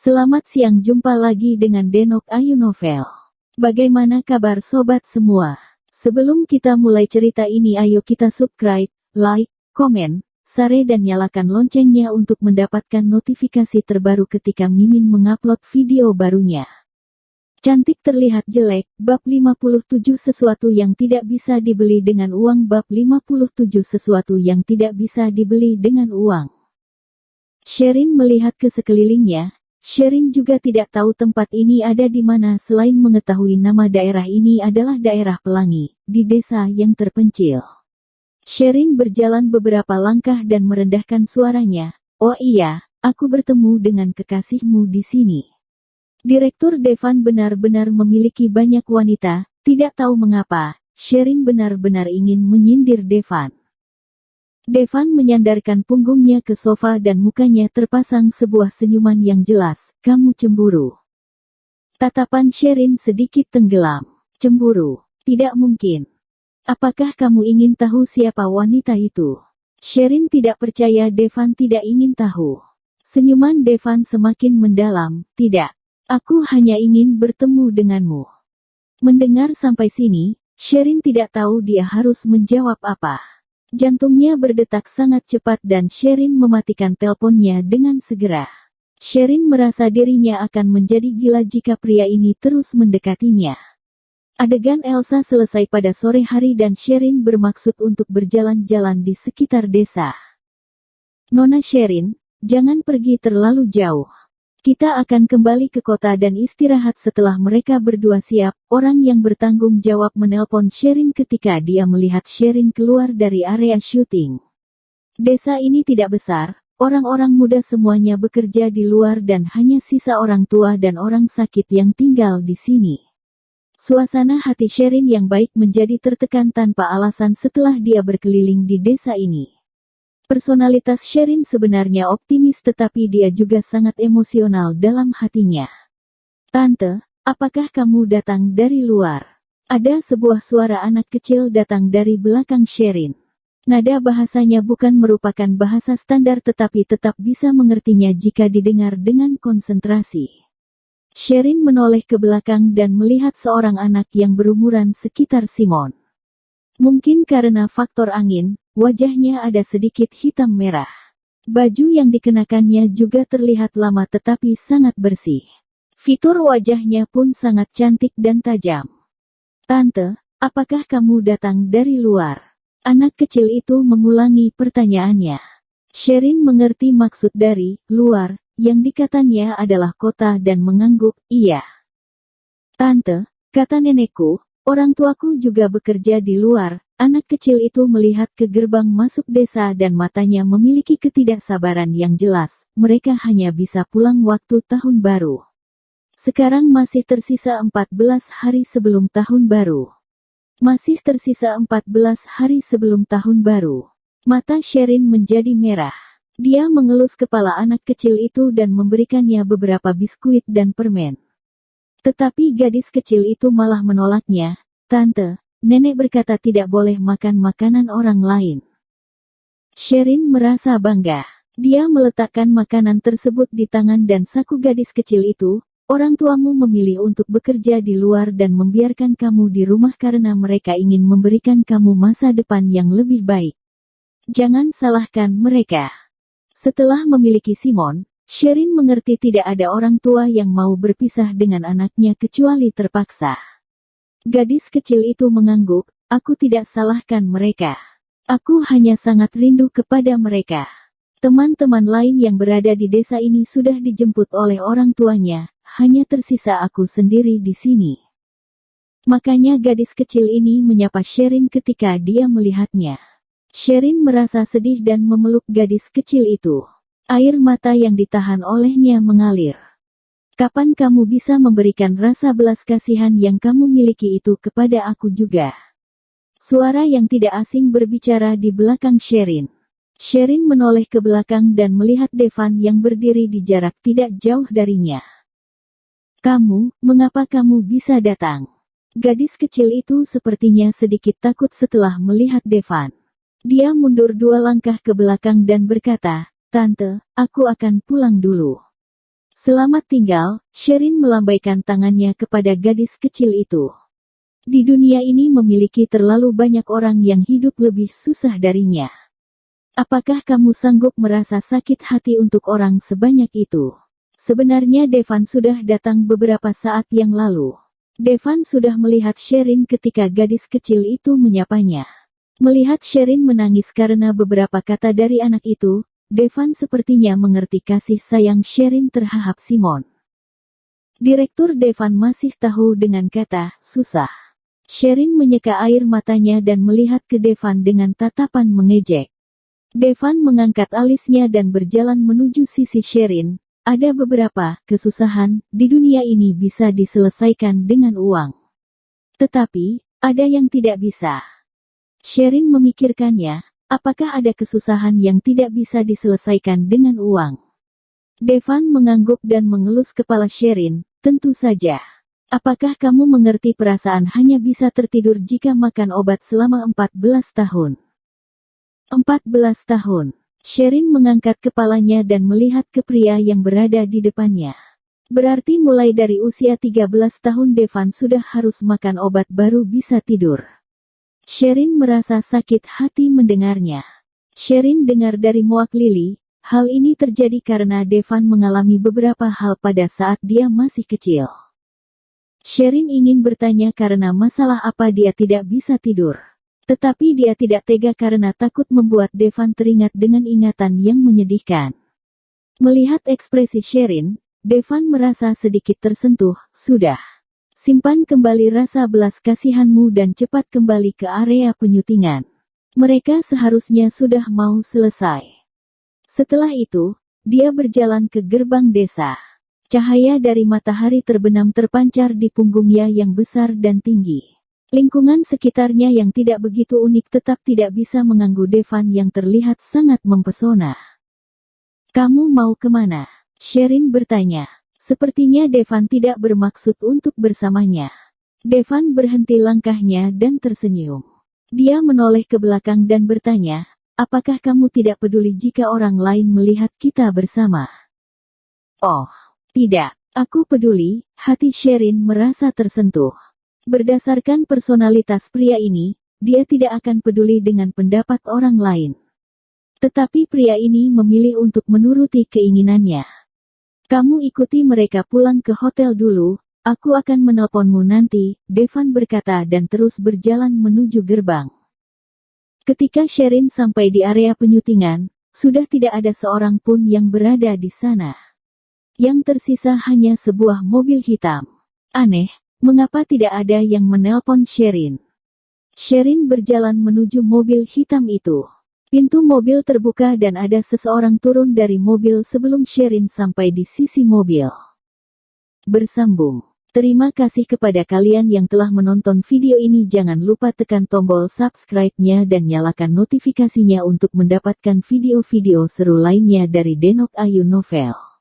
Selamat siang, jumpa lagi dengan Denok Ayu Novel. Bagaimana kabar sobat semua? Sebelum kita mulai cerita ini, ayo kita subscribe, like, komen, share dan nyalakan loncengnya untuk mendapatkan notifikasi terbaru ketika Mimin mengupload video barunya. Cantik terlihat jelek, bab 57 sesuatu yang tidak bisa dibeli dengan uang. Bab 57 sesuatu yang tidak bisa dibeli dengan uang. Sherin melihat ke sekelilingnya. Sherin juga tidak tahu tempat ini ada di mana selain mengetahui nama daerah ini adalah daerah Pelangi, di desa yang terpencil. Sherin berjalan beberapa langkah dan merendahkan suaranya. Oh iya, aku bertemu dengan kekasihmu di sini. Direktur Devan benar-benar memiliki banyak wanita, tidak tahu mengapa, Sherin benar-benar ingin menyindir Devan. Devan menyandarkan punggungnya ke sofa dan mukanya terpasang sebuah senyuman yang jelas. Kamu cemburu. Tatapan Sherin sedikit tenggelam. Cemburu? Tidak mungkin. Apakah kamu ingin tahu siapa wanita itu? Sherin tidak percaya Devan tidak ingin tahu. Senyuman Devan semakin mendalam. Tidak. Aku hanya ingin bertemu denganmu. Mendengar sampai sini, Sherin tidak tahu dia harus menjawab apa. Jantungnya berdetak sangat cepat dan Sherin mematikan teleponnya dengan segera. Sherin merasa dirinya akan menjadi gila jika pria ini terus mendekatinya. Adegan Elsa selesai pada sore hari dan Sherin bermaksud untuk berjalan-jalan di sekitar desa. Nona Sherin, jangan pergi terlalu jauh. Kita akan kembali ke kota dan istirahat setelah mereka berdua siap. Orang yang bertanggung jawab menelpon Sherin ketika dia melihat Sherin keluar dari area syuting. Desa ini tidak besar, orang-orang muda semuanya bekerja di luar dan hanya sisa orang tua dan orang sakit yang tinggal di sini. Suasana hati Sherin yang baik menjadi tertekan tanpa alasan setelah dia berkeliling di desa ini. Personalitas Sherin sebenarnya optimis tetapi dia juga sangat emosional dalam hatinya. Tante, apakah kamu datang dari luar? Ada sebuah suara anak kecil datang dari belakang Sherin. Nada bahasanya bukan merupakan bahasa standar tetapi tetap bisa mengertinya jika didengar dengan konsentrasi. Sherin menoleh ke belakang dan melihat seorang anak yang berumuran sekitar Simon. Mungkin karena faktor angin, wajahnya ada sedikit hitam merah. Baju yang dikenakannya juga terlihat lama tetapi sangat bersih. Fitur wajahnya pun sangat cantik dan tajam. Tante, apakah kamu datang dari luar? Anak kecil itu mengulangi pertanyaannya. Sherin mengerti maksud dari luar, yang dikatanya adalah kota dan mengangguk, iya. Tante, kata nenekku, orang tuaku juga bekerja di luar. Anak kecil itu melihat ke gerbang masuk desa dan matanya memiliki ketidaksabaran yang jelas. Mereka hanya bisa pulang waktu tahun baru. Sekarang masih tersisa 14 hari sebelum tahun baru. Masih tersisa 14 hari sebelum tahun baru. Mata Sherin menjadi merah. Dia mengelus kepala anak kecil itu dan memberikannya beberapa biskuit dan permen. Tetapi gadis kecil itu malah menolaknya. Tante, nenek berkata tidak boleh makan makanan orang lain. Sherin merasa bangga. Dia meletakkan makanan tersebut di tangan dan saku gadis kecil itu. Orang tuamu memilih untuk bekerja di luar dan membiarkan kamu di rumah karena mereka ingin memberikan kamu masa depan yang lebih baik. Jangan salahkan mereka. Setelah memiliki Simon, Sherin mengerti tidak ada orang tua yang mau berpisah dengan anaknya kecuali terpaksa. Gadis kecil itu mengangguk, aku tidak salahkan mereka. Aku hanya sangat rindu kepada mereka. Teman-teman lain yang berada di desa ini sudah dijemput oleh orang tuanya, hanya tersisa aku sendiri di sini. Makanya gadis kecil ini menyapa Sherin ketika dia melihatnya. Sherin merasa sedih dan memeluk gadis kecil itu. Air mata yang ditahan olehnya mengalir. Kapan kamu bisa memberikan rasa belas kasihan yang kamu miliki itu kepada aku juga? Suara yang tidak asing berbicara di belakang Sherin. Sherin menoleh ke belakang dan melihat Devan yang berdiri di jarak tidak jauh darinya. Kamu, mengapa kamu bisa datang? Gadis kecil itu sepertinya sedikit takut setelah melihat Devan. Dia mundur 2 langkah ke belakang dan berkata, Tante, aku akan pulang dulu. Selamat tinggal, Sherin melambaikan tangannya kepada gadis kecil itu. Di dunia ini memiliki terlalu banyak orang yang hidup lebih susah darinya. Apakah kamu sanggup merasa sakit hati untuk orang sebanyak itu? Sebenarnya Devan sudah datang beberapa saat yang lalu. Devan sudah melihat Sherin ketika gadis kecil itu menyapanya. Melihat Sherin menangis karena beberapa kata dari anak itu, Devan sepertinya mengerti kasih sayang Sherin terhadap Simon. Direktur Devan masih tahu dengan kata, susah. Sherin menyeka air matanya dan melihat ke Devan dengan tatapan mengejek. Devan mengangkat alisnya dan berjalan menuju sisi Sherin. Ada beberapa kesusahan di dunia ini bisa diselesaikan dengan uang. Tetapi, ada yang tidak bisa. Sherin memikirkannya, apakah ada kesusahan yang tidak bisa diselesaikan dengan uang? Devan mengangguk dan mengelus kepala Sherin, tentu saja. Apakah kamu mengerti perasaan hanya bisa tertidur jika makan obat selama 14 tahun? 14 tahun. Sherin mengangkat kepalanya dan melihat ke pria yang berada di depannya. Berarti mulai dari usia 13 tahun Devan sudah harus makan obat baru bisa tidur. Sherin merasa sakit hati mendengarnya. Sherin dengar dari mewakili, hal ini terjadi karena Devan mengalami beberapa hal pada saat dia masih kecil. Sherin ingin bertanya karena masalah apa dia tidak bisa tidur. Tetapi dia tidak tega karena takut membuat Devan teringat dengan ingatan yang menyedihkan. Melihat ekspresi Sherin, Devan merasa sedikit tersentuh, sudah. Simpan kembali rasa belas kasihanmu dan cepat kembali ke area penyutingan. Mereka seharusnya sudah mau selesai. Setelah itu, dia berjalan ke gerbang desa. Cahaya dari matahari terbenam terpancar di punggungnya yang besar dan tinggi. Lingkungan sekitarnya yang tidak begitu unik tetap tidak bisa mengganggu Devan yang terlihat sangat mempesona. Kamu mau kemana? Sherin bertanya. Sepertinya Devan tidak bermaksud untuk bersamanya. Devan berhenti langkahnya dan tersenyum. Dia menoleh ke belakang dan bertanya, apakah kamu tidak peduli jika orang lain melihat kita bersama? Oh, tidak. Aku peduli, hati Sherin merasa tersentuh. Berdasarkan personalitas pria ini, dia tidak akan peduli dengan pendapat orang lain. Tetapi pria ini memilih untuk menuruti keinginannya. Kamu ikuti mereka pulang ke hotel dulu, aku akan menelponmu nanti, Devan berkata dan terus berjalan menuju gerbang. Ketika Sherin sampai di area penyutingan, sudah tidak ada seorang pun yang berada di sana. Yang tersisa hanya sebuah mobil hitam. Aneh, mengapa tidak ada yang menelpon Sherin? Sherin berjalan menuju mobil hitam itu. Pintu mobil terbuka dan ada seseorang turun dari mobil sebelum Sherin sampai di sisi mobil. Bersambung. Terima kasih kepada kalian yang telah menonton video ini. Jangan lupa tekan tombol subscribe-nya dan nyalakan notifikasinya untuk mendapatkan video-video seru lainnya dari Denok Ayu Novel.